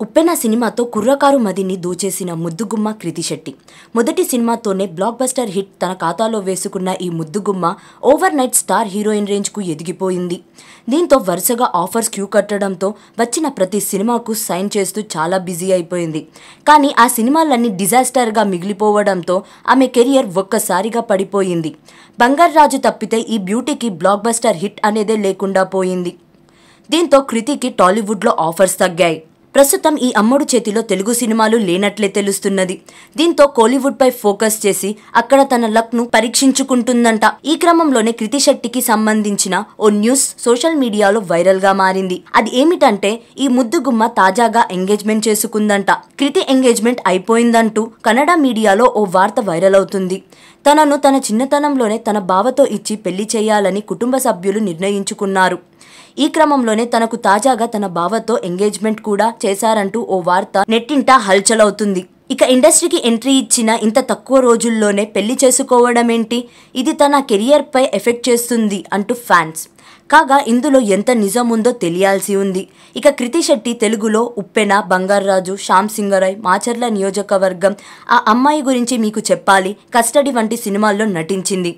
ఉప్పెన సినిమాతో కుర్రకారు మదిని దోచేసిన ముద్దుగుమ్మ కృతి శెట్టి. మొదటి సినిమాతోనే బ్లాక్ బస్టర్ హిట్ తన ఖాతాలో వేసుకున్న ఈ ముద్దుగుమ్మ ఓవర్ నైట్ స్టార్ హీరోయిన్ రేంజ్కు ఎదిగిపోయింది. దీంతో వరుసగా ఆఫర్స్ క్యూ కట్టడంతో వచ్చిన ప్రతి సినిమాకు సైన్ చేస్తూ చాలా బిజీ అయిపోయింది. కానీ ఆ సినిమాలన్నీ డిజాస్టర్గా మిగిలిపోవడంతో ఆమె కెరియర్ ఒక్కసారిగా పడిపోయింది. బంగారాజు తప్పితే ఈ బ్యూటీకి బ్లాక్ బస్టర్ హిట్ అనేదే లేకుండా పోయింది. దీంతో కృతికి టాలీవుడ్లో ఆఫర్స్ తగ్గాయి. ప్రస్తుతం ఈ అమ్మడు చేతిలో తెలుగు సినిమాలు లేనట్లే తెలుస్తున్నది. దీంతో కోలీవుడ్ పై ఫోకస్ చేసి అక్కడ తన లక్ ను పరీక్షించుకుంటుందంట. ఈ క్రమంలోనే కృతి శెట్టికి సంబంధించిన ఓ న్యూస్ సోషల్ మీడియాలో వైరల్ గా మారింది. అది ఏమిటంటే ఈ ముద్దుగుమ్మ తాజాగా ఎంగేజ్మెంట్ చేసుకుందంట. కృతి ఎంగేజ్మెంట్ అయిపోయిందంటూ కన్నడ మీడియాలో ఓ వార్త వైరల్ అవుతుంది. తనను తన చిన్నతనంలోనే తన బావతో ఇచ్చి పెళ్లి చేయాలని కుటుంబ సభ్యులు నిర్ణయించుకున్నారు. ఈ క్రమంలోనే తనకు తాజాగా తన బావతో ఎంగేజ్మెంట్ కూడా చేశారంటూ ఓ వార్త నెట్టింట హల్చల్ అవుతుంది. ఇక ఇండస్ట్రీకి ఎంట్రీ ఇచ్చిన ఇంత తక్కువ రోజుల్లోనే పెళ్లి చేసుకోవడమేంటి, ఇది తన కెరియర్ పై ఎఫెక్ట్ చేస్తుంది అంటూ ఫ్యాన్స్. కాగా ఇందులో ఎంత నిజం ఉందో తెలియాల్సి ఉంది. ఇక కృతి శెట్టి తెలుగులో ఉప్పెన, బంగారాజు, శ్యామ్ సింగరాయ్, మాచర్ల నియోజకవర్గం, ఆ అమ్మాయి గురించి మీకు చెప్పాలి, కస్టడీ వంటి సినిమాల్లో నటించింది.